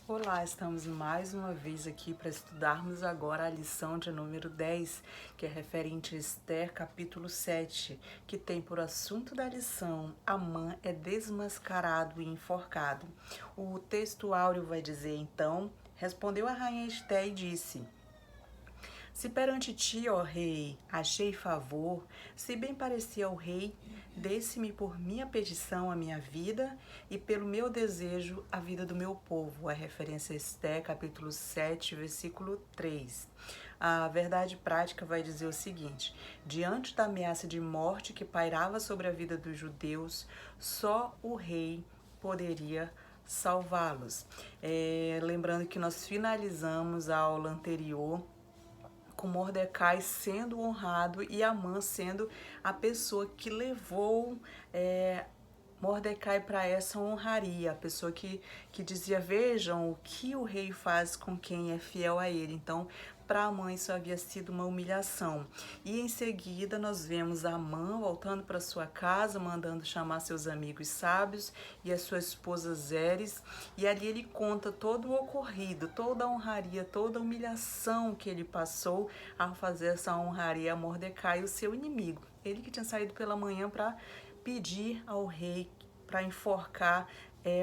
Olá, estamos mais uma vez aqui para estudarmos agora a lição de número 10, que é referente a Esther, capítulo 7, que tem por assunto da lição: Amã é desmascarado e enforcado. O texto áureo vai dizer então: respondeu a rainha Esther e disse: se perante ti, ó rei, achei favor, se bem parecia ao rei, desse-me por minha petição a minha vida e pelo meu desejo a vida do meu povo. A referência a Esther, capítulo 7, versículo 3. A verdade prática vai dizer o seguinte: diante da ameaça de morte que pairava sobre a vida dos judeus, só o rei poderia salvá-los. Lembrando que nós finalizamos a aula anterior com Mordecai sendo honrado e Amã sendo a pessoa que levou Mordecai para essa honraria, a pessoa que dizia: vejam o que o rei faz com quem é fiel a ele. Então, para Amã isso havia sido uma humilhação. E em seguida nós vemos Amã voltando para sua casa, mandando chamar seus amigos sábios e a sua esposa Zeres, e ali ele conta todo o ocorrido, toda a honraria, toda a humilhação que ele passou ao fazer essa honraria a Mordecai, o seu inimigo. Ele que tinha saído pela manhã para pedir ao rei para enforcar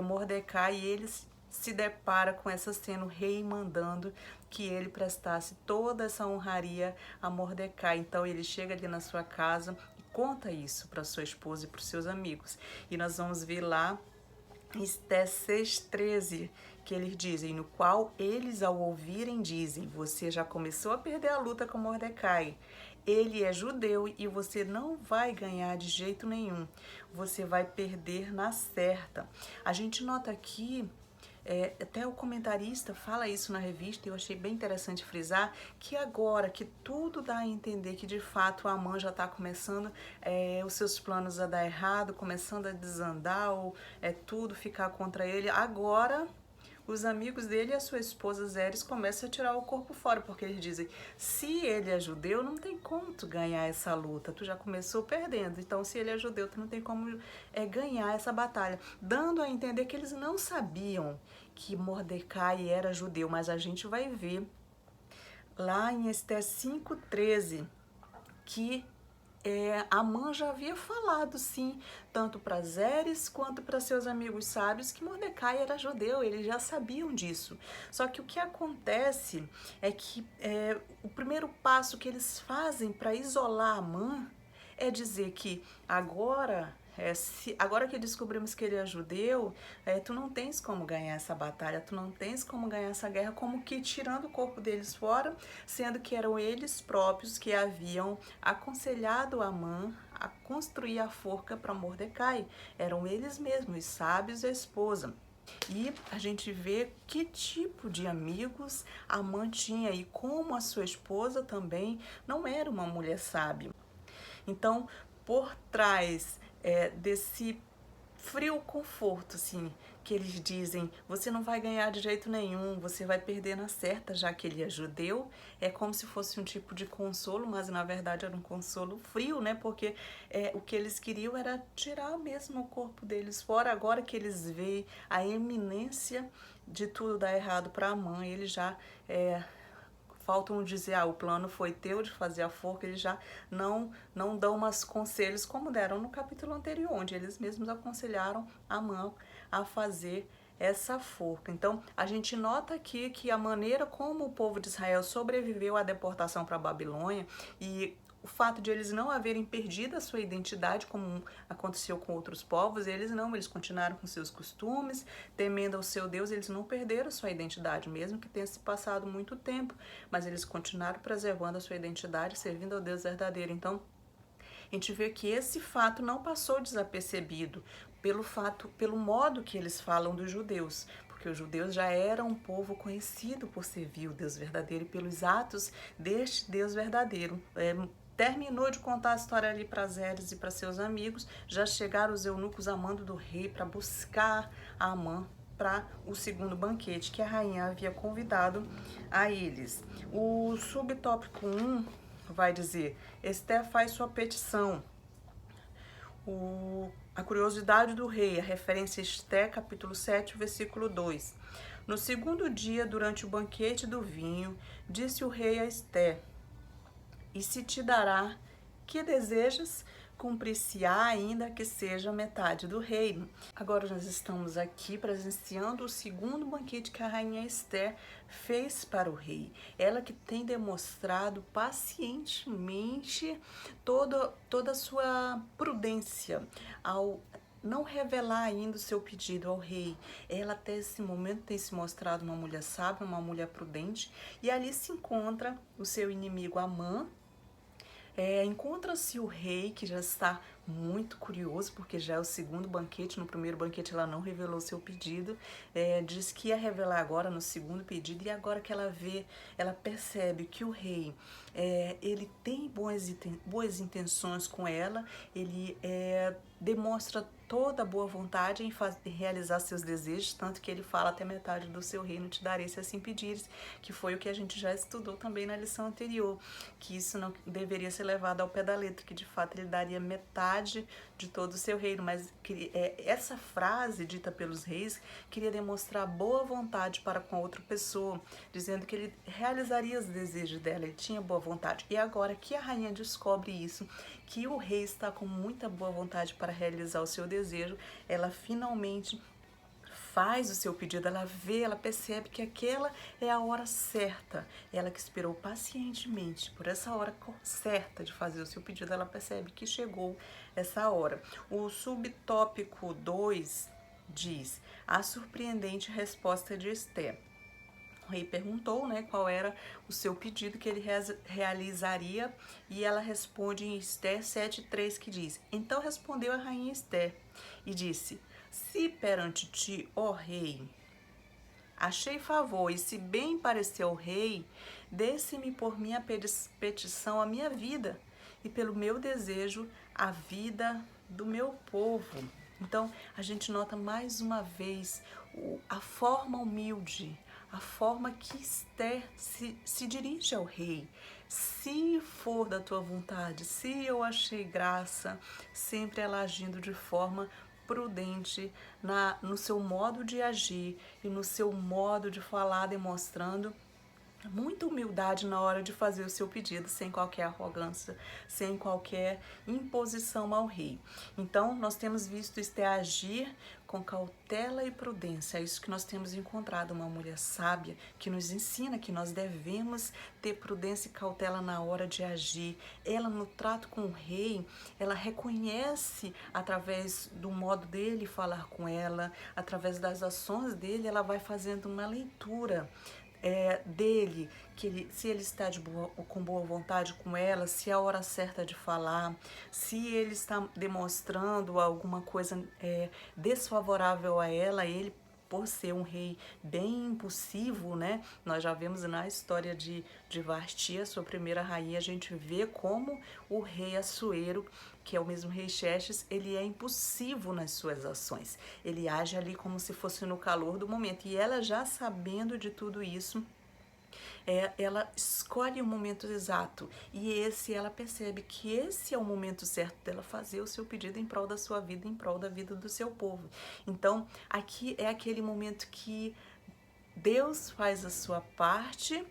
Mordecai, e ele se depara com essa cena, o rei mandando que ele prestasse toda essa honraria a Mordecai. Então ele chega ali na sua casa e conta isso para sua esposa e para os seus amigos. E nós vamos ver lá Esté 6,13, que eles dizem, no qual eles ao ouvirem dizem: você já começou a perder a luta com Mordecai. Ele é judeu e você não vai ganhar de jeito nenhum. Você vai perder na certa. A gente nota aqui, até o comentarista fala isso na revista, e eu achei bem interessante frisar, que agora que tudo dá a entender que de fato Amã já está começando os seus planos a dar errado, começando a desandar, ou tudo ficar contra ele, agora os amigos dele e a sua esposa Zeres começam a tirar o corpo fora, porque eles dizem: se ele é judeu, não tem como tu ganhar essa luta, tu já começou perdendo, então se ele é judeu, tu não tem como ganhar essa batalha, dando a entender que eles não sabiam que Mordecai era judeu. Mas a gente vai ver lá em Esté 5,13 que Amã já havia falado, sim, tanto para Zeres quanto para seus amigos sábios, que Mordecai era judeu, eles já sabiam disso. Só que o que acontece é que o primeiro passo que eles fazem para isolar Amã é dizer que agora que descobrimos que ele é judeu, tu não tens como ganhar essa batalha, tu não tens como ganhar essa guerra, como que tirando o corpo deles fora, sendo que eram eles próprios que haviam aconselhado Amã a construir a forca para Mordecai. Eram eles mesmos, os sábios e a esposa. E a gente vê que tipo de amigos Amã tinha e como a sua esposa também não era uma mulher sábia. Então, por trás desse frio conforto, assim, que eles dizem: você não vai ganhar de jeito nenhum, você vai perder na certa, já que ele é judeu, é como se fosse um tipo de consolo, mas na verdade era um consolo frio, né? Porque o que eles queriam era tirar mesmo o corpo deles fora. Agora que eles veem a iminência de tudo dar errado para a mãe, eles já faltam dizer: o plano foi teu de fazer a forca. Eles já não dão mais conselhos como deram no capítulo anterior, onde eles mesmos aconselharam Amã a fazer essa forca. Então a gente nota aqui que a maneira como o povo de Israel sobreviveu à deportação para a Babilônia, e o fato de eles não haverem perdido a sua identidade, como aconteceu com outros povos, eles continuaram com seus costumes, temendo ao seu Deus, eles não perderam a sua identidade, mesmo que tenha se passado muito tempo, mas eles continuaram preservando a sua identidade, servindo ao Deus verdadeiro. Então, a gente vê que esse fato não passou desapercebido pelo modo que eles falam dos judeus, porque os judeus já eram um povo conhecido por servir o Deus verdadeiro e pelos atos deste Deus verdadeiro. Terminou de contar a história ali para Zeres e para seus amigos, já chegaram os eunucos a mando do rei para buscar a Amã para o segundo banquete que a rainha havia convidado a eles. O subtópico 1 vai dizer: Esther faz sua petição. A curiosidade do rei, a referência a Esther, capítulo 7, versículo 2. No segundo dia, durante o banquete do vinho, disse o rei a Ester: E se te dará que desejas, cumprir-se-á ainda que seja metade do reino. Agora nós estamos aqui presenciando o segundo banquete que a rainha Ester fez para o rei. Ela que tem demonstrado pacientemente toda a sua prudência ao não revelar ainda o seu pedido ao rei. Ela até esse momento tem se mostrado uma mulher sábia, uma mulher prudente, e ali se encontra o seu inimigo Amã. Encontra-se o rei, que já está muito curioso, porque já é o segundo banquete. No primeiro banquete ela não revelou seu pedido, diz que ia revelar agora no segundo pedido, e agora que ela vê, ela percebe que o rei, ele tem boas intenções com ela, ele demonstra toda a boa vontade em realizar seus desejos, tanto que ele fala: até metade do seu reino te darei se assim pedires, que foi o que a gente já estudou também na lição anterior, que isso não deveria ser levado ao pé da letra, que de fato ele daria metade de todo o seu reino, mas essa frase dita pelos reis queria demonstrar boa vontade para com a outra pessoa, dizendo que ele realizaria os desejos dela, ele tinha boa vontade. E agora que a rainha descobre isso, que o rei está com muita boa vontade para realizar o seu desejo, ela finalmente faz o seu pedido, ela percebe que aquela é a hora certa. Ela que esperou pacientemente por essa hora certa de fazer o seu pedido, ela percebe que chegou essa hora. O subtópico 2 diz: a surpreendente resposta de Ester. O rei perguntou, qual era o seu pedido que ele realizaria, e ela responde em Ester 7:3, que diz: Então respondeu a rainha Ester e disse: Se perante ti, ó rei, achei favor, e se bem parecer ao rei, desse-me por minha petição a minha vida, e pelo meu desejo a vida do meu povo. Então, a gente nota mais uma vez a forma humilde, a forma que Ester se dirige ao rei. Se for da tua vontade, se eu achei graça, sempre ela agindo de forma prudente no seu modo de agir e no seu modo de falar, demonstrando muita humildade na hora de fazer o seu pedido, sem qualquer arrogância, sem qualquer imposição ao rei. Então, nós temos visto Ester agir com cautela e prudência. É isso que nós temos encontrado, uma mulher sábia que nos ensina que nós devemos ter prudência e cautela na hora de agir. Ela, no trato com o rei, ela reconhece através do modo dele falar com ela, através das ações dele, ela vai fazendo uma leitura dele, se ele está com boa vontade com ela, se é a hora certa de falar, se ele está demonstrando alguma coisa desfavorável a ela, ele, por ser um rei bem impulsivo, nós já vemos na história de Vasti, a sua primeira rainha, a gente vê como o rei Assuero, que é o mesmo rei Xerxes, ele é impulsivo nas suas ações. Ele age ali como se fosse no calor do momento. E ela, já sabendo de tudo isso, ela escolhe o momento exato, e ela percebe que esse é o momento certo dela fazer o seu pedido em prol da sua vida, em prol da vida do seu povo. Então, aqui é aquele momento que Deus faz a sua parte,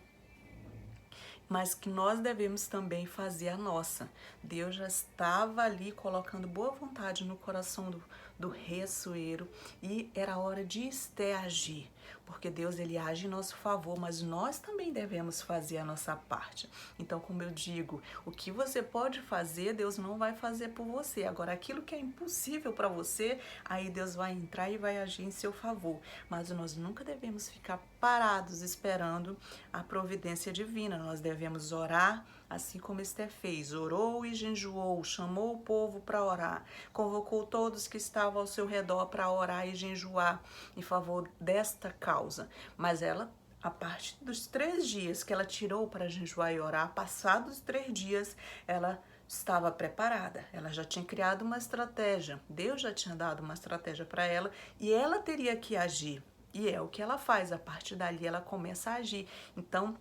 mas que nós devemos também fazer a nossa. Deus já estava ali colocando boa vontade no coração do rei Assuero, e era a hora de Ester agir, porque Deus, ele age em nosso favor, mas nós também devemos fazer a nossa parte. Então, como eu digo, o que você pode fazer, Deus não vai fazer por você. Agora, aquilo que é impossível para você, aí Deus vai entrar e vai agir em seu favor. Mas nós nunca devemos ficar parados esperando a providência divina. Nós devemos orar, assim como Ester fez. Orou e jejuou, chamou o povo para orar, convocou todos que estavam ao seu redor para orar e jejuar em favor desta causa. Mas ela, a partir dos 3 dias que ela tirou para jejuar e orar, passados 3 dias, ela estava preparada, ela já tinha criado uma estratégia, Deus já tinha dado uma estratégia para ela, e ela teria que agir. E é o que ela faz, a partir dali ela começa a agir. Então,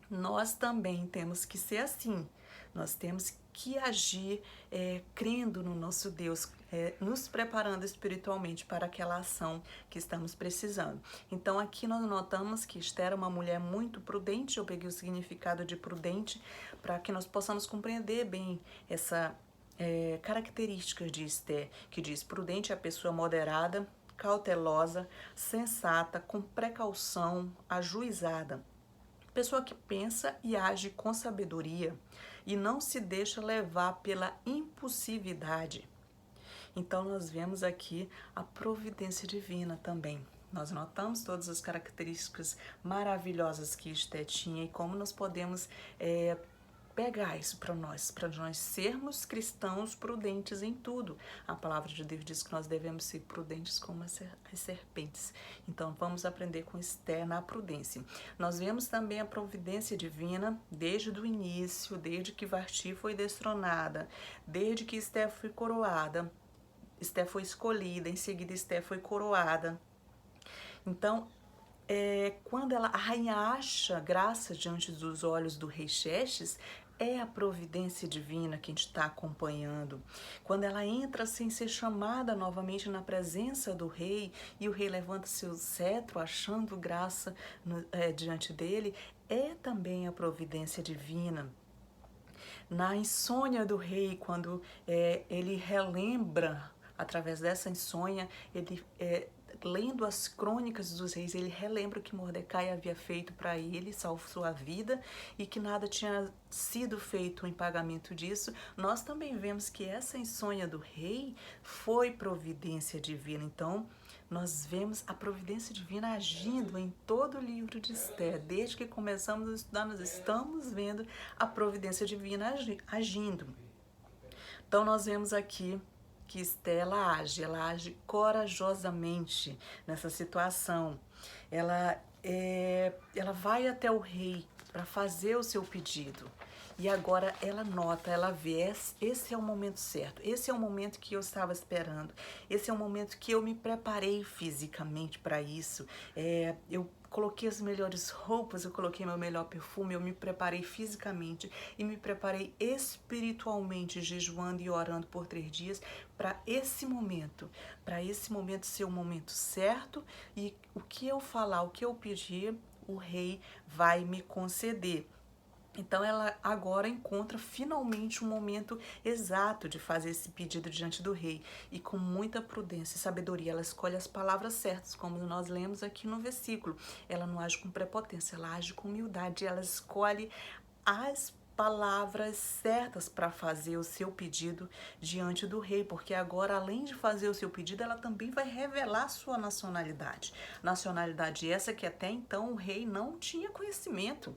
nós também temos que ser assim. Nós temos que agir crendo no nosso Deus, nos preparando espiritualmente para aquela ação que estamos precisando. Então aqui nós notamos que Esther é uma mulher muito prudente. Eu peguei o significado de prudente para que nós possamos compreender bem essa característica de Esther, que diz: prudente é a pessoa moderada, cautelosa, sensata, com precaução, ajuizada. Pessoa que pensa e age com sabedoria e não se deixa levar pela impulsividade. Então nós vemos aqui a providência divina também. Nós notamos todas as características maravilhosas que Esther tinha e como nós podemos pegar isso para nós sermos cristãos prudentes em tudo. A palavra de Deus diz que nós devemos ser prudentes como as serpentes. Então vamos aprender com Esther na prudência. Nós vemos também a providência divina desde o início, desde que Vasti foi destronada, desde que Esther foi coroada. Esther foi escolhida, em seguida Esther foi coroada. Então, quando a rainha acha graça diante dos olhos do rei Xerxes, é a providência divina que a gente está acompanhando. Quando ela entra sem ser chamada novamente na presença do rei e o rei levanta seu cetro achando graça diante dele, é também a providência divina. Na insônia do rei, quando ele relembra, através dessa insônia, ele lendo as crônicas dos reis, ele relembra o que Mordecai havia feito para ele, salvo sua vida, e que nada tinha sido feito em pagamento disso. Nós também vemos que essa insônia do rei foi providência divina. Então, nós vemos a providência divina agindo em todo o livro de Esther. Desde que começamos a estudar, nós estamos vendo a providência divina agindo. Então, nós vemos aqui que Esther ela age corajosamente nessa situação. Ela vai até o rei para fazer o seu pedido. E agora ela nota, ela vê, esse é o momento certo, esse é o momento que eu estava esperando, esse é o momento que eu me preparei fisicamente para isso. Eu coloquei as melhores roupas, eu coloquei meu melhor perfume, eu me preparei fisicamente e me preparei espiritualmente, jejuando e orando por 3 dias para esse momento ser o momento certo, e o que eu falar, o que eu pedir, o rei vai me conceder. Então ela agora encontra finalmente um momento exato de fazer esse pedido diante do rei, e com muita prudência e sabedoria ela escolhe as palavras certas, como nós lemos aqui no versículo. Ela não age com prepotência, ela age com humildade, ela escolhe as palavras certas para fazer o seu pedido diante do rei, porque agora, além de fazer o seu pedido, ela também vai revelar sua nacionalidade. Nacionalidade essa que até então o rei não tinha conhecimento.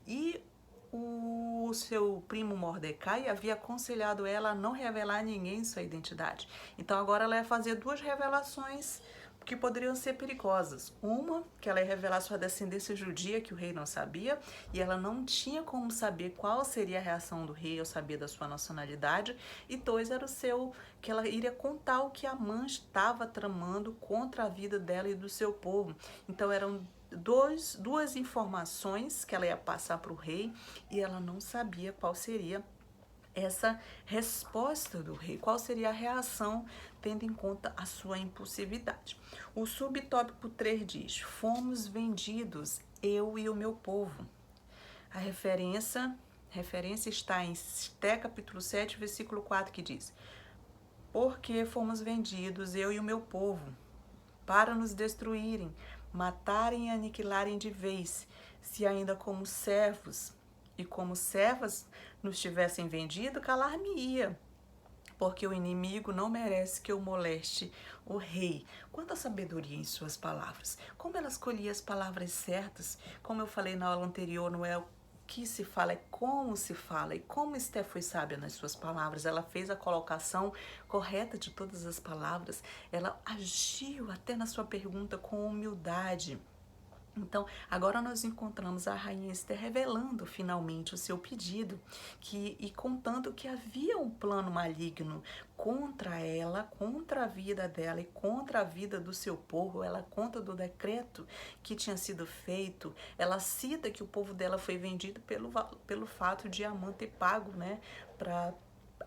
E o seu primo Mordecai havia aconselhado ela a não revelar a ninguém sua identidade. Então agora ela ia fazer 2 revelações que poderiam ser perigosas. Uma, que ela ia revelar sua descendência judia, que o rei não sabia, e ela não tinha como saber qual seria a reação do rei ao saber da sua nacionalidade. E 2, era que ela iria contar o que Amã estava tramando contra a vida dela e do seu povo. Então eram 2 informações que ela ia passar para o rei, e ela não sabia qual seria essa resposta do rei, qual seria a reação, tendo em conta a sua impulsividade. O subtópico 3 diz: fomos vendidos, eu e o meu povo. A referência está em Esther capítulo 7, versículo 4, que diz: porque fomos vendidos, eu e o meu povo, para nos destruírem, matarem e aniquilarem de vez, se ainda como servos e como servas nos tivessem vendido, calar-me-ia, porque o inimigo não merece que eu moleste o rei. Quanta sabedoria em suas palavras. Como ela escolhia as palavras certas, como eu falei na aula anterior, não é o que se fala, é como se fala. E como Esther foi sábia nas suas palavras, ela fez a colocação correta de todas as palavras, ela agiu até na sua pergunta com humildade. Então, agora nós encontramos a rainha Esther revelando finalmente o seu pedido, e contando que havia um plano maligno contra ela, contra a vida dela e contra a vida do seu povo. Ela conta do decreto que tinha sido feito, ela cita que o povo dela foi vendido pelo fato de Amã ter pago, para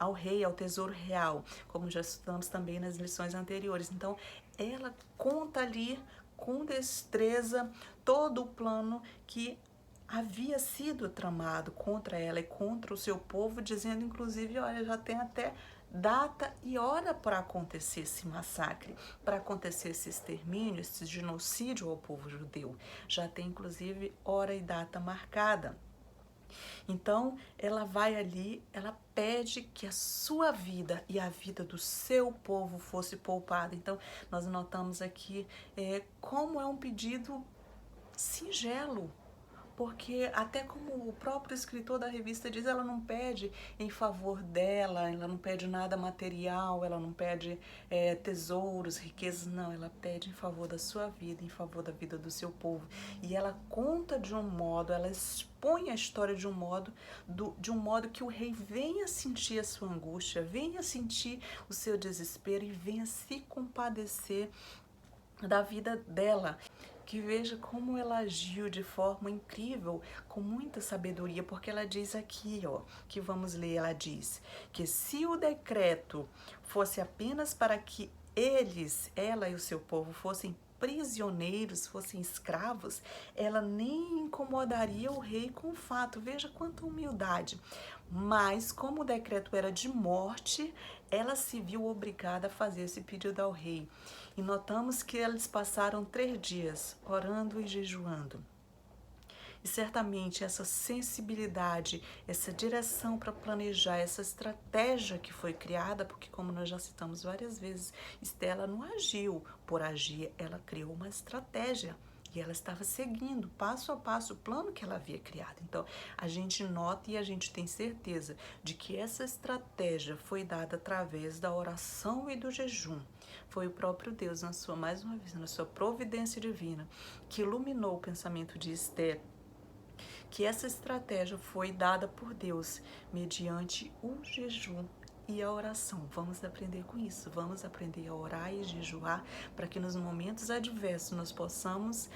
ao rei, ao tesouro real, como já estudamos também nas lições anteriores. Então, ela conta ali com destreza todo o plano que havia sido tramado contra ela e contra o seu povo, dizendo inclusive, olha, já tem até data e hora para acontecer esse massacre, para acontecer esse extermínio, esse genocídio ao povo judeu. Já tem inclusive hora e data marcada. Então, ela vai ali, ela pede que a sua vida e a vida do seu povo fosse poupada. Então, nós notamos aqui como é um pedido singelo, porque até como o próprio escritor da revista diz, ela não pede em favor dela, ela não pede nada material, ela não pede tesouros, riquezas, não, ela pede em favor da sua vida, em favor da vida do seu povo. E ela conta de um modo, ela expõe a história de um modo que o rei venha sentir a sua angústia, venha sentir o seu desespero e venha se compadecer da vida dela. Que veja como ela agiu de forma incrível, com muita sabedoria, porque ela diz aqui, ó, que vamos ler, ela diz que se o decreto fosse apenas para que eles, ela e o seu povo fossem prisioneiros, fossem escravos, ela nem incomodaria o rei com o fato. Veja quanta humildade. Mas como o decreto era de morte, ela se viu obrigada a fazer esse pedido ao rei. E notamos que eles passaram 3 dias orando e jejuando. E certamente essa sensibilidade, essa direção para planejar, essa estratégia que foi criada, porque como nós já citamos várias vezes, Estela não agiu por agir, ela criou uma estratégia. E ela estava seguindo passo a passo o plano que ela havia criado. Então, a gente nota e a gente tem certeza de que essa estratégia foi dada através da oração e do jejum. Foi o próprio Deus, mais uma vez, na sua providência divina, que iluminou o pensamento de Esther, que essa estratégia foi dada por Deus mediante o jejum e a oração. Vamos aprender com isso, vamos aprender a orar e jejuar para que nos momentos adversos nós possamos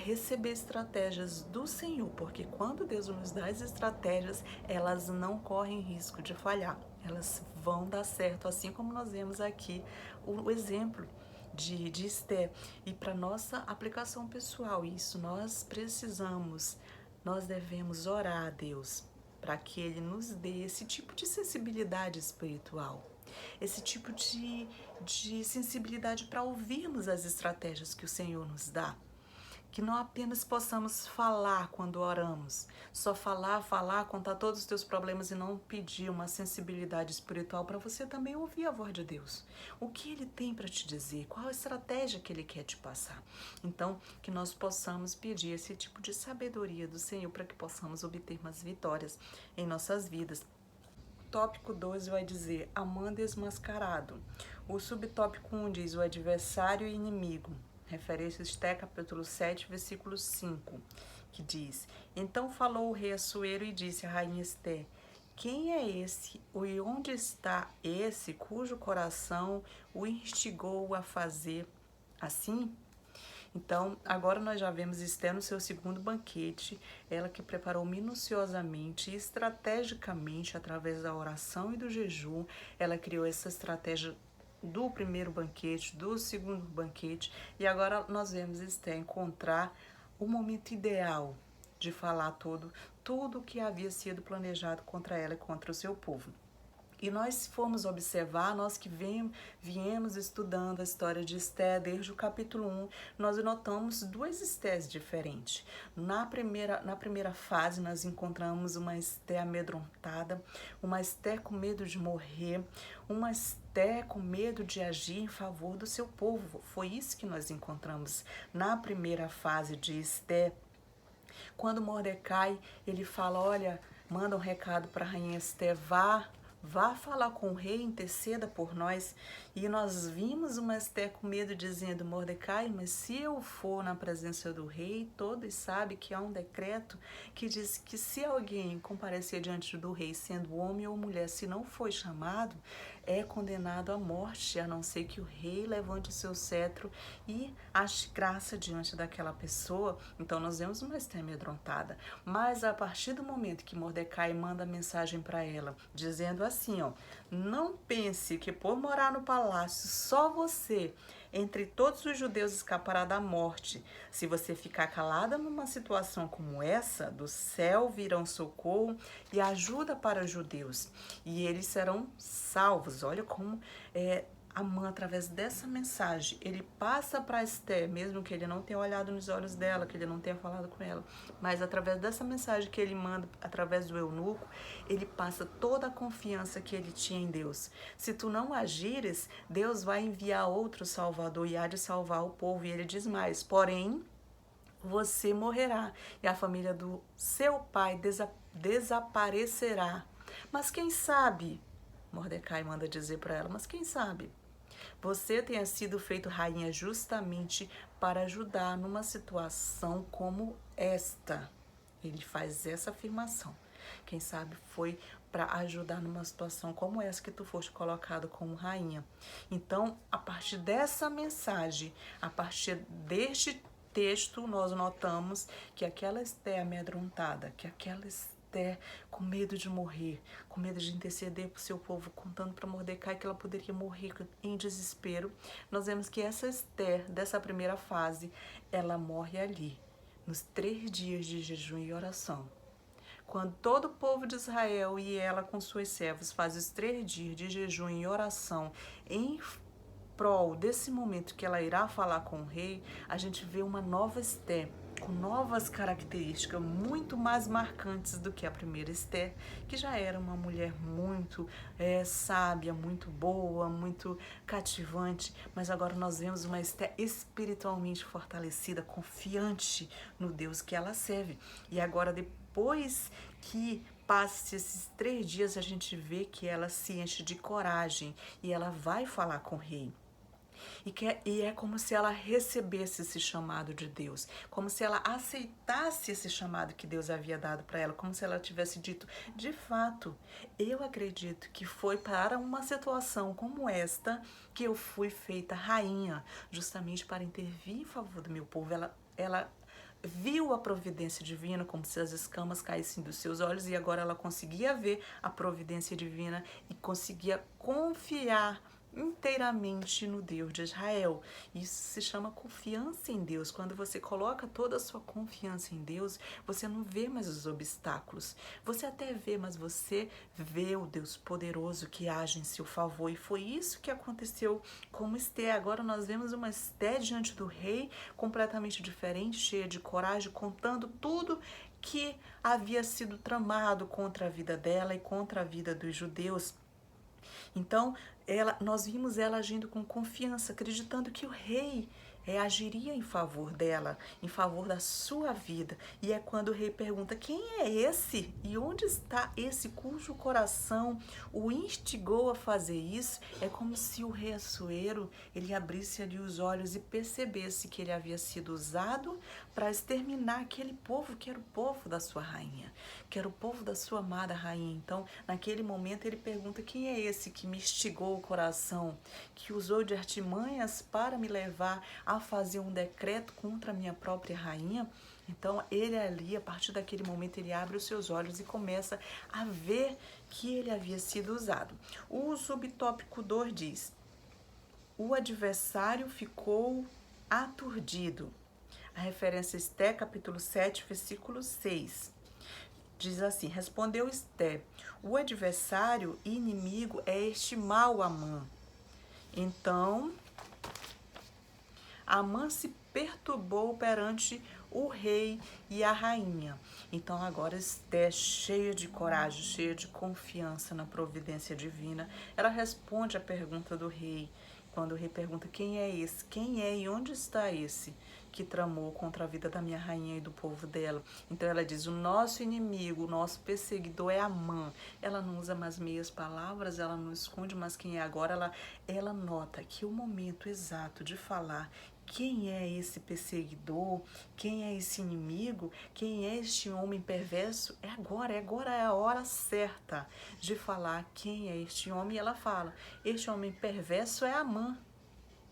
receber estratégias do Senhor, porque quando Deus nos dá as estratégias, elas não correm risco de falhar, elas vão dar certo, assim como nós vemos aqui o exemplo de Esther. E para nossa aplicação pessoal, isso nós precisamos, nós devemos orar a Deus para que Ele nos dê esse tipo de sensibilidade espiritual, esse tipo de sensibilidade para ouvirmos as estratégias que o Senhor nos dá. Que não apenas possamos falar quando oramos, só falar, contar todos os teus problemas e não pedir uma sensibilidade espiritual para você também ouvir a voz de Deus. O que Ele tem para te dizer, qual a estratégia que Ele quer te passar. Então, que nós possamos pedir esse tipo de sabedoria do Senhor para que possamos obter mais vitórias em nossas vidas. Tópico 12 vai dizer Amã desmascarado. O subtópico 1 diz o adversário e inimigo. Referência a Esther, capítulo 7, versículo 5, que diz: Então falou o rei Assuero e disse à rainha Esther: Quem é esse e onde está esse cujo coração o instigou a fazer assim? Então, agora nós já vemos Esther no seu segundo banquete, ela que preparou minuciosamente e estrategicamente, através da oração e do jejum, ela criou essa estratégia do primeiro banquete, do segundo banquete, e agora nós vemos Esther encontrar o momento ideal de falar tudo que havia sido planejado contra ela e contra o seu povo. E nós fomos observar, nós que viemos estudando a história de Esther desde o capítulo 1, nós notamos 2 Estéres diferentes. Na primeira fase, nós encontramos uma Esther amedrontada, uma Esther com medo de morrer, uma Esther com medo de agir em favor do seu povo. Foi isso que nós encontramos na primeira fase de Esther. Quando Mordecai, ele fala, olha, manda um recado para a rainha Esther, vá falar com o rei, interceda por nós. E nós vimos uma Esther com medo dizendo, Mordecai, mas se eu for na presença do rei, todos sabem que há um decreto que diz que se alguém comparecer diante do rei, sendo homem ou mulher, se não foi chamado, é condenado à morte, a não ser que o rei levante o seu cetro e ache graça diante daquela pessoa. Então nós vemos uma Esther amedrontada. Mas a partir do momento que Mordecai manda mensagem para ela, dizendo assim, ó, não pense que por morar no palácio só você entre todos os judeus escapará da morte. Se você ficar calada numa situação como essa, do céu virão socorro e ajuda para os judeus, e eles serão salvos. Olha como Amã, através dessa mensagem, ele passa para Esther, mesmo que ele não tenha olhado nos olhos dela, que ele não tenha falado com ela, mas através dessa mensagem que ele manda, através do eunuco, ele passa toda a confiança que ele tinha em Deus. Se tu não agires, Deus vai enviar outro Salvador e há de salvar o povo. E ele diz mais, porém, você morrerá e a família do seu pai desaparecerá. Mas quem sabe, Mordecai manda dizer para ela, mas quem sabe você tenha sido feito rainha justamente para ajudar numa situação como esta. Ele faz essa afirmação. Quem sabe foi para ajudar numa situação como essa que tu foste colocado como rainha. Então, a partir dessa mensagem, a partir deste texto, nós notamos que aquela Esther amedrontada, que aquela Esther com medo de morrer, com medo de interceder para o seu povo, contando para Mordecai que ela poderia morrer em desespero, nós vemos que essa Esther, dessa primeira fase, ela morre ali, nos 3 dias de jejum e oração. Quando todo o povo de Israel e ela com suas servos faz os 3 dias de jejum e oração em prol desse momento que ela irá falar com o rei, a gente vê uma nova Esther, com novas características muito mais marcantes do que a primeira Esther, que já era uma mulher muito sábia, muito boa, muito cativante, mas agora nós vemos uma Esther espiritualmente fortalecida, confiante no Deus que ela serve. E agora, depois que passe esses 3 dias, a gente vê que ela se enche de coragem e ela vai falar com o rei. E é como se ela recebesse esse chamado de Deus, como se ela aceitasse esse chamado que Deus havia dado para ela, como se ela tivesse dito, de fato, eu acredito que foi para uma situação como esta que eu fui feita rainha, justamente para intervir em favor do meu povo. Ela viu a providência divina, como se as escamas caíssem dos seus olhos, e agora ela conseguia ver a providência divina e conseguia confiar inteiramente no Deus de Israel. Isso se chama confiança em Deus. Quando você coloca toda a sua confiança em Deus, você não vê mais os obstáculos. Você até vê, mas você vê o Deus poderoso que age em seu favor. E foi isso que aconteceu com Esther. Agora nós vemos uma Esther diante do rei, completamente diferente, cheia de coragem, contando tudo que havia sido tramado contra a vida dela e contra a vida dos judeus. Então, nós vimos ela agindo com confiança, acreditando que o rei agiria em favor dela, em favor da sua vida. E é quando o rei pergunta, quem é esse? E onde está esse cujo coração o instigou a fazer isso? É como se o rei Assuero, ele abrisse ali os olhos e percebesse que ele havia sido usado para exterminar aquele povo que era o povo da sua rainha, que era o povo da sua amada rainha. Então, naquele momento, ele pergunta, quem é esse que me instigou o coração, que usou de artimanhas para me levar a fazer um decreto contra a minha própria rainha? Então, ele ali, a partir daquele momento, ele abre os seus olhos e começa a ver que ele havia sido usado. O subtópico 2 diz, o adversário ficou aturdido. A referência é Esther, capítulo 7, versículo 6. Diz assim, respondeu Esther, o adversário e inimigo é este mau Amã. Então, Amã se perturbou perante o rei e a rainha. Então agora Esther, cheia de coragem, cheia de confiança na providência divina, ela responde à pergunta do rei. Quando o rei pergunta, quem é esse? Quem é e onde está esse que tramou contra a vida da minha rainha e do povo dela? Então ela diz, o nosso inimigo, o nosso perseguidor é Amã. Ela não usa mais meias palavras, ela não esconde mais quem é agora. Ela nota que o momento exato de falar quem é esse perseguidor, quem é esse inimigo, quem é este homem perverso. Agora é a hora certa de falar quem é este homem. E ela fala, este homem perverso é Amã,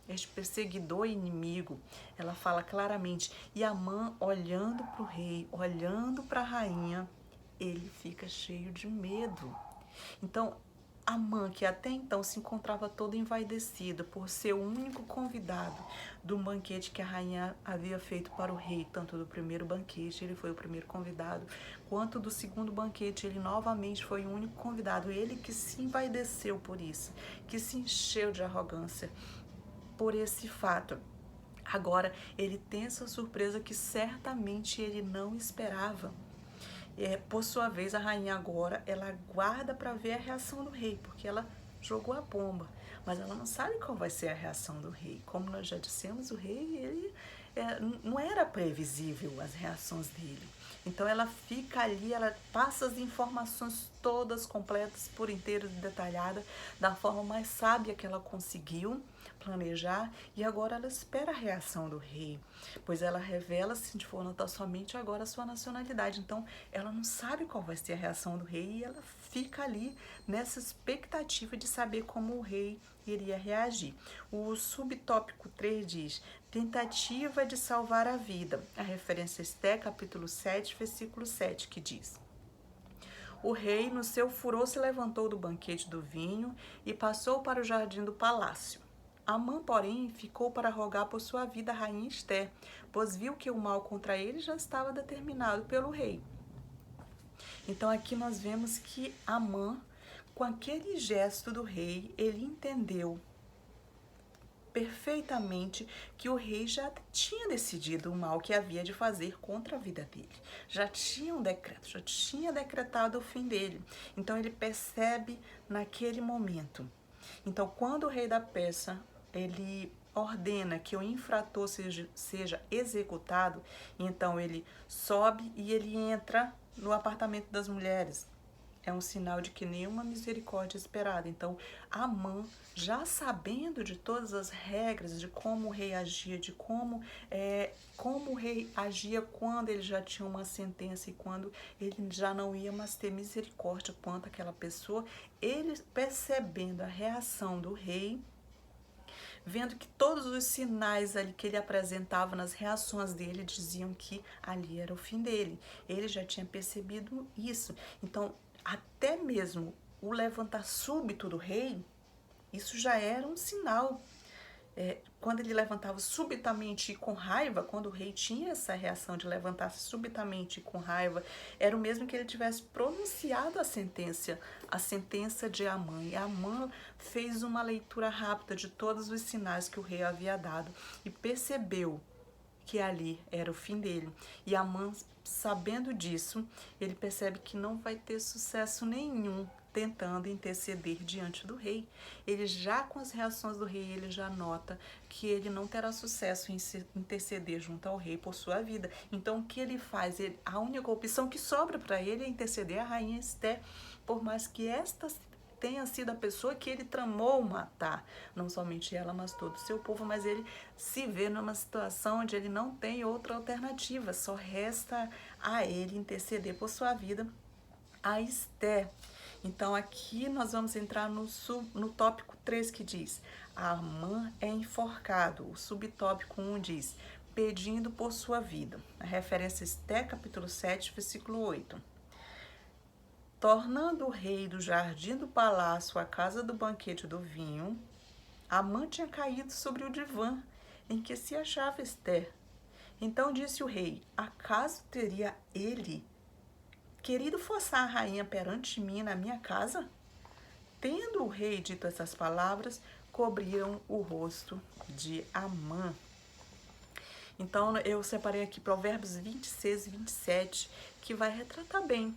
este perseguidor e inimigo. Ela fala claramente. E Amã, olhando para o rei, olhando para a rainha, ele fica cheio de medo. Então, Amã, que até então se encontrava todo envaidecido por ser o único convidado do banquete que a rainha havia feito para o rei, tanto do primeiro banquete, ele foi o primeiro convidado, quanto do segundo banquete, ele novamente foi o único convidado. Ele que se envaideceu por isso, que se encheu de arrogância por esse fato. Agora, ele tem essa surpresa que certamente ele não esperava. Por sua vez, a rainha agora, ela aguarda para ver a reação do rei, porque ela jogou a bomba, mas ela não sabe qual vai ser a reação do rei. Como nós já dissemos, o rei, ele não era previsível as reações dele. Então ela fica ali, ela passa as informações todas completas, por inteiro, detalhada, da forma mais sábia que ela conseguiu planejar, e agora ela espera a reação do rei, pois ela revela-se de forma somente agora a sua nacionalidade. Então ela não sabe qual vai ser a reação do rei e ela fica ali nessa expectativa de saber como o rei iria reagir. O subtópico 3 diz: tentativa de salvar a vida. A referência está em capítulo 7, versículo 7, que diz: o rei, no seu furor, se levantou do banquete do vinho e passou para o jardim do palácio. Amã, porém, ficou para rogar por sua vida a rainha Ester, pois viu que o mal contra ele já estava determinado pelo rei. Então aqui nós vemos que Amã, com aquele gesto do rei, ele entendeu perfeitamente que o rei já tinha decidido o mal que havia de fazer contra a vida dele. Já tinha um decreto, já tinha decretado o fim dele. Então ele percebe naquele momento. Então quando o rei da Pérsia, ele ordena que o infrator seja executado, então ele sobe e ele entra no apartamento das mulheres. É um sinal de que nenhuma misericórdia é esperada. Então, Amã, já sabendo de todas as regras, de como o rei agia, de como o rei agia quando ele já tinha uma sentença e quando ele já não ia mais ter misericórdia quanto àquela pessoa, ele percebendo a reação do rei, vendo que todos os sinais ali que ele apresentava nas reações dele diziam que ali era o fim dele. Ele já tinha percebido isso. Então, até mesmo o levantar súbito do rei, isso já era um sinal. Quando ele levantava subitamente e com raiva, quando o rei tinha essa reação de levantar subitamente e com raiva, era o mesmo que ele tivesse pronunciado a sentença de Amã. E Amã fez uma leitura rápida de todos os sinais que o rei havia dado e percebeu que ali era o fim dele. E Amã, sabendo disso, ele percebe que não vai ter sucesso nenhum tentando interceder diante do rei. Ele já, com as reações do rei, ele já nota que ele não terá sucesso em interceder junto ao rei por sua vida. Então, o que ele faz? A única opção que sobra para ele é interceder a rainha Ester, por mais que esta tenha sido a pessoa que ele tramou matar, não somente ela, mas todo o seu povo, mas ele se vê numa situação onde ele não tem outra alternativa, só resta a ele interceder por sua vida a Ester. Então aqui nós vamos entrar no tópico 3 que diz: Amã é enforcado. O subtópico 1 diz: pedindo por sua vida. A referência Ester, capítulo 7, versículo 8. Tornando o rei do jardim do palácio à casa do banquete do vinho, Amã tinha caído sobre o divã em que se achava Ester. Então disse o rei: acaso teria ele querido forçar a rainha perante mim na minha casa? Tendo o rei dito essas palavras, cobriram o rosto de Amã. Então eu separei aqui Provérbios 26 e 27, que vai retratar bem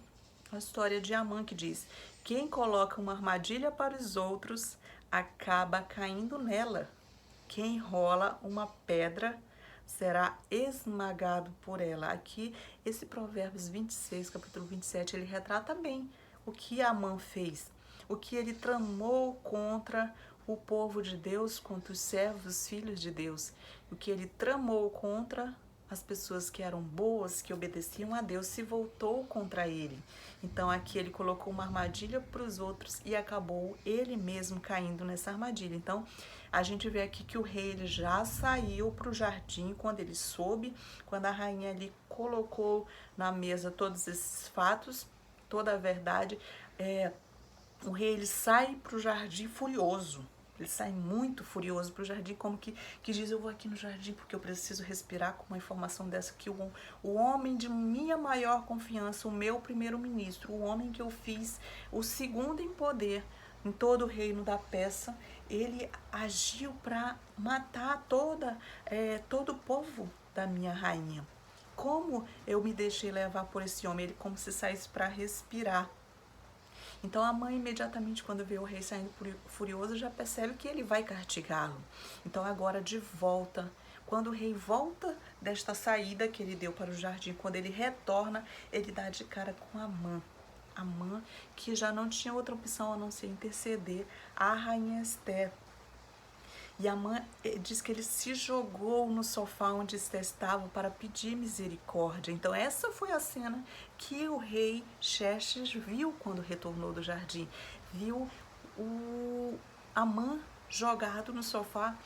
a história de Amã, que diz: quem coloca uma armadilha para os outros acaba caindo nela. Quem rola uma pedra será esmagado por ela. Aqui, esse Provérbios 26, capítulo 27, ele retrata bem o que Amã fez, o que ele tramou contra o povo de Deus, contra os servos, filhos de Deus. O que ele tramou contra as pessoas que eram boas, que obedeciam a Deus, se voltou contra ele. Então aqui ele colocou uma armadilha para os outros e acabou ele mesmo caindo nessa armadilha. Então a gente vê aqui que o rei ele já saiu para o jardim quando ele soube, quando a rainha ali colocou na mesa todos esses fatos, toda a verdade. O rei ele sai para o jardim furioso. Ele sai muito furioso para o jardim, como que diz, eu vou aqui no jardim porque eu preciso respirar com uma informação dessa, que o homem de minha maior confiança, o meu primeiro-ministro, o homem que eu fiz o segundo em poder em todo o reino da Pérsia, ele agiu para matar todo o povo da minha rainha. Como eu me deixei levar por esse homem? Ele como se saísse para respirar. Então a mãe imediatamente, quando vê o rei saindo furioso, já percebe que ele vai castigá-lo. Então agora de volta, quando o rei volta desta saída que ele deu para o jardim, quando ele retorna, ele dá de cara com Amã. Amã, que já não tinha outra opção a não ser interceder a rainha Ester. E Amã diz que ele se jogou no sofá onde Ester estava para pedir misericórdia. Então essa foi a cena que o rei Xerxes viu quando retornou do jardim. Viu o Amã jogado no sofá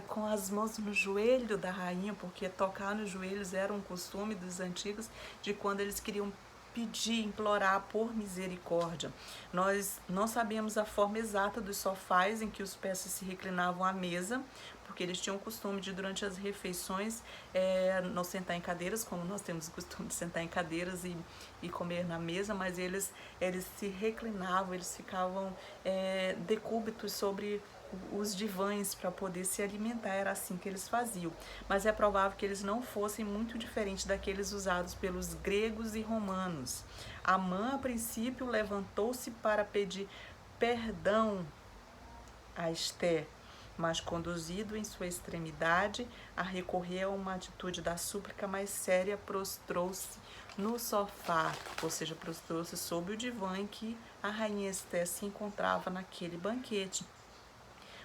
com as mãos no joelho da rainha, porque tocar nos joelhos era um costume dos antigos de quando eles queriam pedir, implorar por misericórdia. Nós não sabemos a forma exata dos sofás em que os persas se reclinavam à mesa, porque eles tinham o costume de, durante as refeições, não sentar em cadeiras, como nós temos o costume de sentar em cadeiras e comer na mesa, mas eles se reclinavam, eles ficavam decúbitos sobre os divãs para poder se alimentar, era assim que eles faziam. Mas é provável que eles não fossem muito diferentes daqueles usados pelos gregos e romanos. Amã, a princípio, levantou-se para pedir perdão a Ester, mas conduzido em sua extremidade a recorrer a uma atitude da súplica mais séria, prostrou-se no sofá, ou seja, prostrou-se sob o divã em que a rainha Ester se encontrava naquele banquete,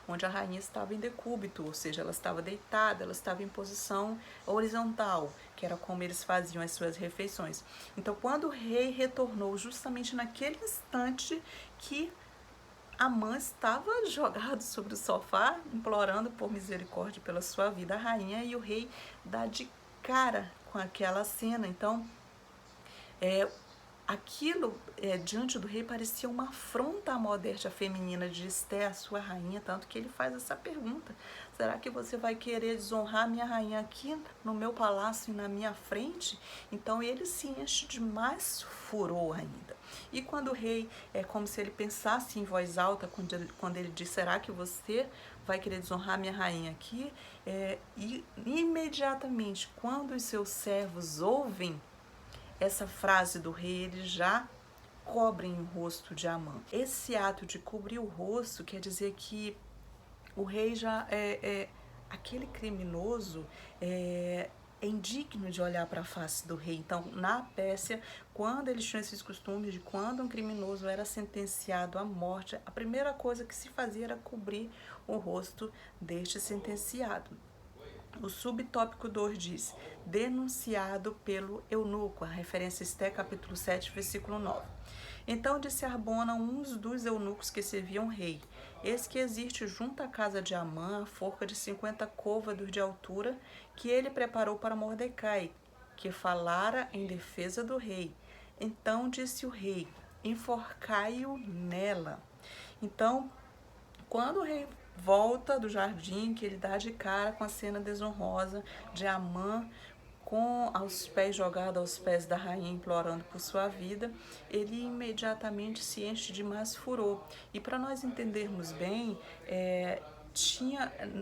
onde a rainha estava em decúbito, ou seja, ela estava deitada, ela estava em posição horizontal, que era como eles faziam as suas refeições. Então, quando o rei retornou, justamente naquele instante que Amã estava jogado sobre o sofá, implorando por misericórdia pela sua vida, a rainha e o rei dá de cara com aquela cena. Então, aquilo diante do rei parecia uma afronta à modéstia feminina de Ester, a sua rainha, tanto que ele faz essa pergunta: será que você vai querer desonrar minha rainha aqui no meu palácio e na minha frente? Então ele se enche de mais furor ainda. E quando o rei, é como se ele pensasse em voz alta, quando ele diz: será que você vai querer desonrar minha rainha aqui? E imediatamente, quando os seus servos ouvem essa frase do rei, eles já cobrem o rosto de Amã. Esse ato de cobrir o rosto quer dizer que o rei já aquele criminoso é indigno de olhar para a face do rei. Então, na Pérsia, quando eles tinham esses costumes de quando um criminoso era sentenciado à morte, a primeira coisa que se fazia era cobrir o rosto deste sentenciado. O subtópico 2 diz: denunciado pelo eunuco, a referência a Ester, capítulo 7, versículo 9. Então disse Arbona, uns dos eunucos que serviam o rei: eis que existe junto à casa de Amã a forca de 50 côvados de altura que ele preparou para Mordecai, que falara em defesa do rei. Então disse o rei: enforcai-o nela. Então, quando o rei volta do jardim, que ele dá de cara com a cena desonrosa de Amã com aos pés, jogado aos pés da rainha, implorando por sua vida, ele imediatamente se enche de mais furor. E para nós entendermos bem,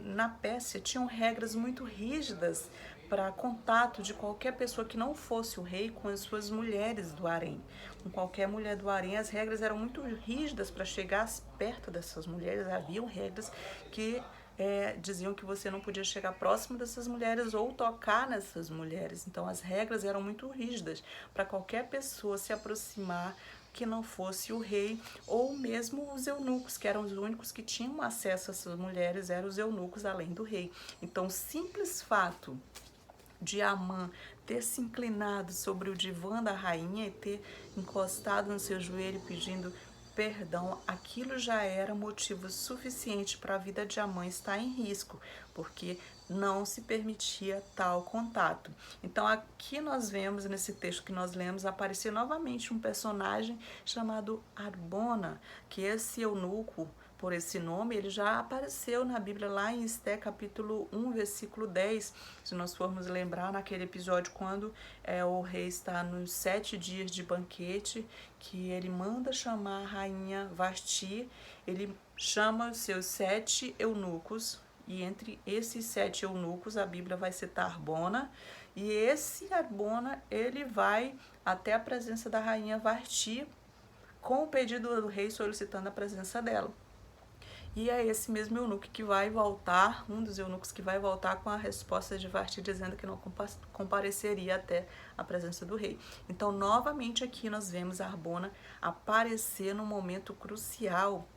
na Pérsia tinham regras muito rígidas para contato de qualquer pessoa que não fosse o rei com as suas mulheres do harém. Com qualquer mulher do harém, as regras eram muito rígidas para chegar perto dessas mulheres. Haviam regras que diziam que você não podia chegar próximo dessas mulheres ou tocar nessas mulheres. Então, as regras eram muito rígidas para qualquer pessoa se aproximar que não fosse o rei ou mesmo os eunucos, que eram os únicos que tinham acesso a essas mulheres, eram os eunucos além do rei. Então, o simples fato de Amã ter se inclinado sobre o divã da rainha e ter encostado no seu joelho pedindo perdão, aquilo já era motivo suficiente para a vida de Amã estar em risco, porque não se permitia tal contato. Então aqui nós vemos, nesse texto que nós lemos, aparecer novamente um personagem chamado Arbona, que esse eunuco, por esse nome, ele já apareceu na Bíblia lá em Esté capítulo 1, versículo 10, se nós formos lembrar naquele episódio quando o rei está nos 7 dias de banquete, que ele manda chamar a rainha Vasti, ele chama os seus 7 eunucos, e entre esses 7 eunucos a Bíblia vai citar Arbona, e esse Arbona ele vai até a presença da rainha Vasti com o pedido do rei solicitando a presença dela. E é esse mesmo eunuco que vai voltar, um dos eunucos que vai voltar com a resposta de Vasti dizendo que não compareceria até a presença do rei. Então, novamente aqui nós vemos Arbona aparecer num momento crucial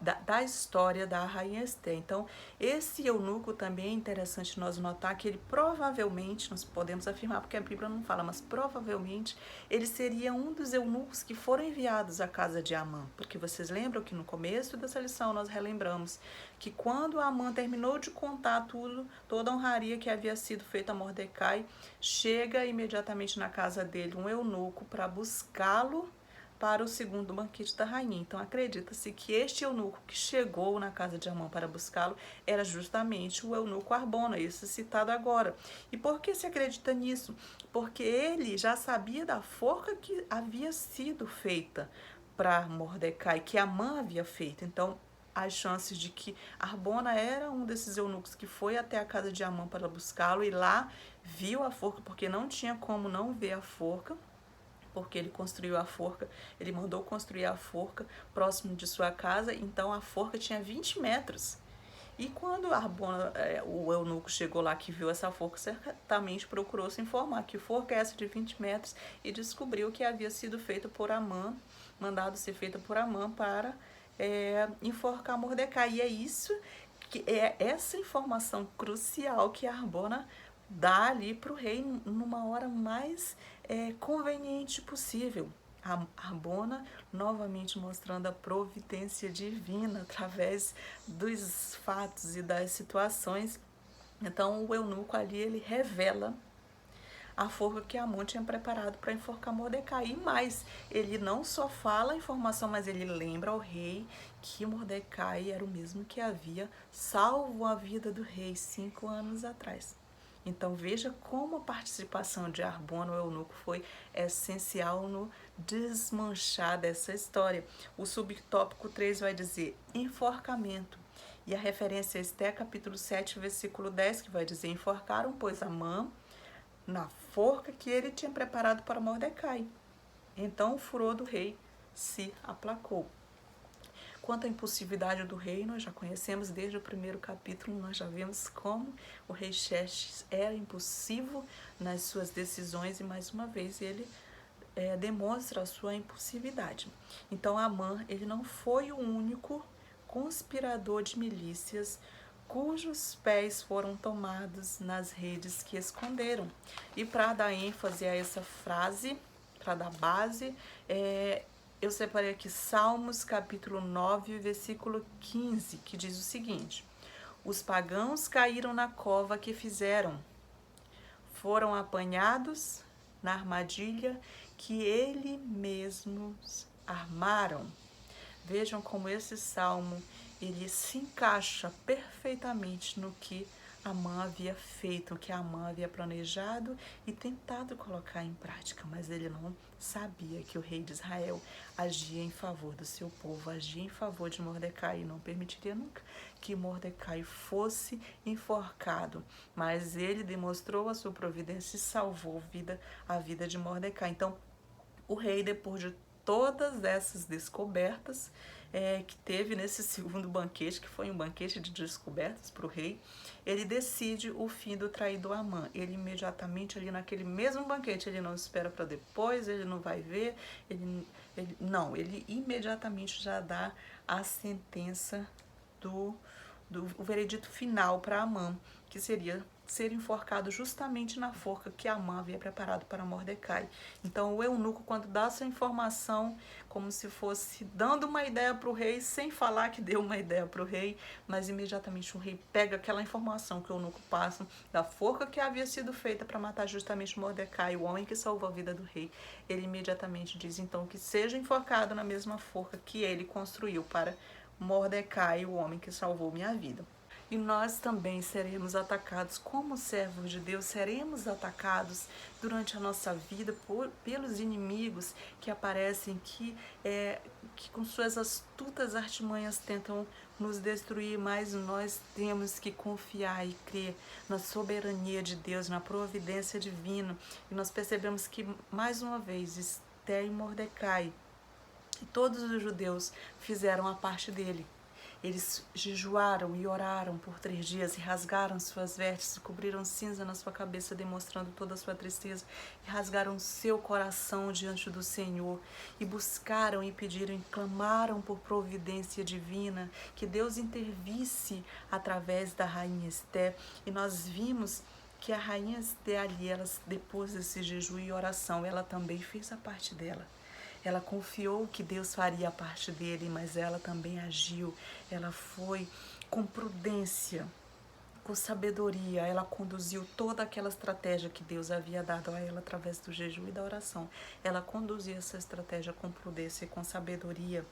da história da rainha Esté. Então, esse eunuco também é interessante nós notar que ele provavelmente, nós podemos afirmar porque a Bíblia não fala, mas provavelmente ele seria um dos eunucos que foram enviados à casa de Amã. Porque vocês lembram que no começo dessa lição nós relembramos que quando Amã terminou de contar toda a honraria que havia sido feita a Mordecai, chega imediatamente na casa dele um eunuco para buscá-lo para o segundo banquete da rainha. Então acredita-se que este eunuco que chegou na casa de Amã para buscá-lo era justamente o eunuco Arbona, esse citado agora. E por que se acredita nisso? Porque ele já sabia da forca que havia sido feita para Mordecai, que Amã havia feito. Então as chances de que Arbona era um desses eunucos que foi até a casa de Amã para buscá-lo e lá viu a forca, porque não tinha como não ver a forca, porque ele construiu a forca, ele mandou construir a forca próximo de sua casa, então a forca tinha 20 metros. E quando Arbona, o eunuco chegou lá que viu essa forca, certamente procurou se informar que forca é essa de 20 metros e descobriu que havia sido feita por Amã, mandado ser feita por Amã para enforcar Mordecai. E é isso, que é essa informação crucial que Arbona dá ali para o rei numa hora mais conveniente possível. Arbona novamente mostrando a providência divina através dos fatos e das situações. Então o eunuco ali ele revela a forca que Amã tinha preparado para enforcar Mordecai. E mais, ele não só fala a informação, mas ele lembra ao rei que Mordecai era o mesmo que havia salvo a vida do rei 5 anos atrás. Então veja como a participação de Arbona, o eunuco, foi essencial no desmanchar dessa história. O subtópico 3 vai dizer enforcamento. E a referência é Esté capítulo 7, versículo 10, que vai dizer: enforcaram, pois, Amã na forca que ele tinha preparado para Mordecai. Então o furor do rei se aplacou. Quanto à impulsividade do rei, nós já conhecemos desde o primeiro capítulo, nós já vimos como o rei Xerxes era impulsivo nas suas decisões e mais uma vez ele demonstra a sua impulsividade. Então Amã, ele não foi o único conspirador de milícias cujos pés foram tomados nas redes que esconderam. E para dar ênfase a essa frase, para dar base, eu separei aqui Salmos capítulo 9, versículo 15, que diz o seguinte: os pagãos caíram na cova que fizeram, foram apanhados na armadilha que eles mesmos armaram. Vejam como esse salmo ele se encaixa perfeitamente no que Amã havia feito, o que Amã havia planejado e tentado colocar em prática, mas ele não sabia que o rei de Israel agia em favor do seu povo, agia em favor de Mordecai e não permitiria nunca que Mordecai fosse enforcado, mas ele demonstrou a sua providência e salvou a vida de Mordecai. Então, o rei, depois de todas essas descobertas que teve nesse segundo banquete, que foi um banquete de descobertas para o rei, ele decide o fim do traidor Amã. Ele imediatamente ali naquele mesmo banquete, ele não espera para depois, ele não vai ver, ele imediatamente já dá a sentença do o veredito final para Amã, que seria ser enforcado justamente na forca que Amã havia preparado para Mordecai. Então o eunuco, quando dá essa informação, como se fosse dando uma ideia para o rei, sem falar que deu uma ideia para o rei, mas imediatamente o rei pega aquela informação que o eunuco passa, da forca que havia sido feita para matar justamente Mordecai, o homem que salvou a vida do rei. Ele imediatamente diz então que seja enforcado na mesma forca que ele construiu para Mordecai, o homem que salvou minha vida. E nós também seremos atacados como servos de Deus, seremos atacados durante a nossa vida pelos inimigos que aparecem, que com suas astutas artimanhas tentam nos destruir, mas nós temos que confiar e crer na soberania de Deus, na providência divina. E nós percebemos que, mais uma vez, Esther e Mordecai e todos os judeus fizeram a parte dele. Eles jejuaram e oraram por 3 dias e rasgaram suas vestes e cobriram cinza na sua cabeça, demonstrando toda a sua tristeza, e rasgaram seu coração diante do Senhor, e buscaram e pediram e clamaram por providência divina, que Deus intervisse através da rainha Esther. E nós vimos que a rainha Esther ali, depois desse jejum e oração, ela também fez a parte dela. Ela confiou que Deus faria a parte dele, mas ela também agiu. Ela foi com prudência, com sabedoria. Ela conduziu toda aquela estratégia que Deus havia dado a ela através do jejum e da oração. Ela conduziu essa estratégia com prudência e com sabedoria.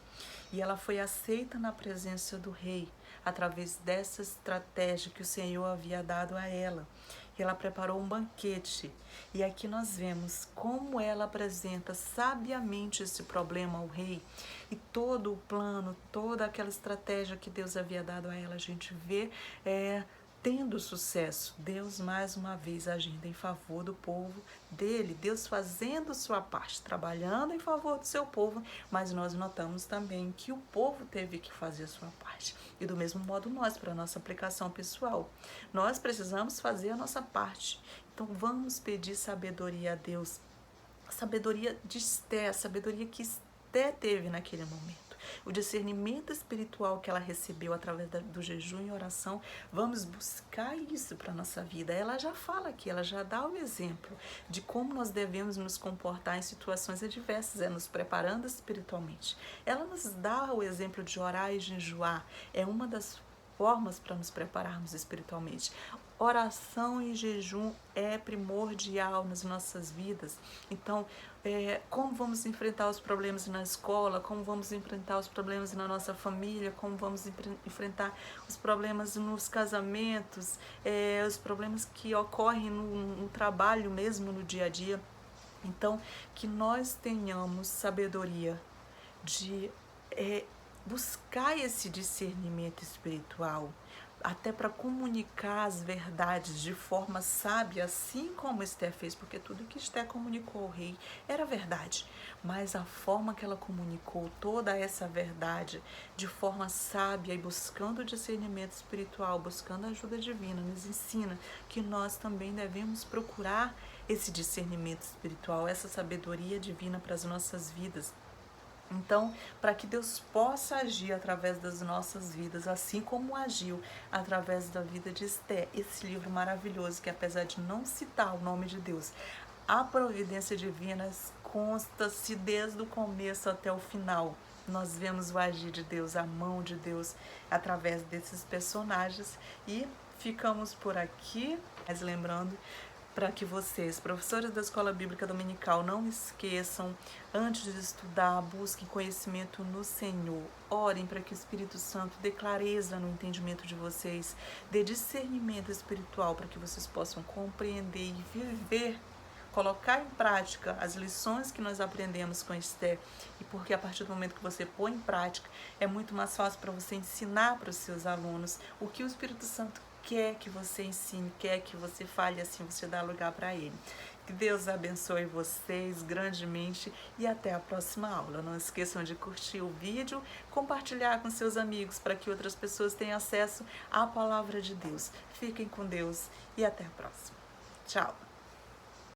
E ela foi aceita na presença do rei através dessa estratégia que o Senhor havia dado a ela. E ela preparou um banquete. E aqui nós vemos como ela apresenta sabiamente esse problema ao rei. E todo o plano, toda aquela estratégia que Deus havia dado a ela, a gente vê tendo sucesso. Deus mais uma vez agindo em favor do povo dele. Deus fazendo sua parte, trabalhando em favor do seu povo. Mas nós notamos também que o povo teve que fazer a sua parte. E do mesmo modo nós, para a nossa aplicação pessoal. Nós precisamos fazer a nossa parte. Então vamos pedir sabedoria a Deus. A sabedoria de Esther, a sabedoria que Esther teve naquele momento. O discernimento espiritual que ela recebeu através do jejum e oração, vamos buscar isso para a nossa vida. Ela já fala aqui, ela já dá o exemplo de como nós devemos nos comportar em situações adversas, nos preparando espiritualmente. Ela nos dá o exemplo de orar e jejuar, é uma das formas para nos prepararmos espiritualmente. Oração e jejum é primordial nas nossas vidas. Então, como vamos enfrentar os problemas na escola, como vamos enfrentar os problemas na nossa família, como vamos enfrentar os problemas nos casamentos, os problemas que ocorrem no trabalho mesmo, no dia a dia. Então, que nós tenhamos sabedoria de buscar esse discernimento espiritual, até para comunicar as verdades de forma sábia, assim como Esther fez, porque tudo que Esther comunicou ao rei era verdade, mas a forma que ela comunicou toda essa verdade de forma sábia e buscando discernimento espiritual, buscando ajuda divina, nos ensina que nós também devemos procurar esse discernimento espiritual, essa sabedoria divina para as nossas vidas. Então, para que Deus possa agir através das nossas vidas, assim como agiu através da vida de Esther, esse livro maravilhoso que, apesar de não citar o nome de Deus, a providência divina consta-se desde o começo até o final. Nós vemos o agir de Deus, a mão de Deus através desses personagens e ficamos por aqui, mas lembrando para que vocês, professores da Escola Bíblica Dominical, não esqueçam, antes de estudar, busquem conhecimento no Senhor. Orem para que o Espírito Santo dê clareza no entendimento de vocês, dê discernimento espiritual para que vocês possam compreender e viver, colocar em prática as lições que nós aprendemos com Esther. E porque a partir do momento que você põe em prática, é muito mais fácil para você ensinar para os seus alunos o que o Espírito Santo quer que você ensine, quer que você fale, assim você dá lugar para ele. Que Deus abençoe vocês grandemente e até a próxima aula. Não esqueçam de curtir o vídeo, compartilhar com seus amigos para que outras pessoas tenham acesso à palavra de Deus. Fiquem com Deus e até a próxima. Tchau!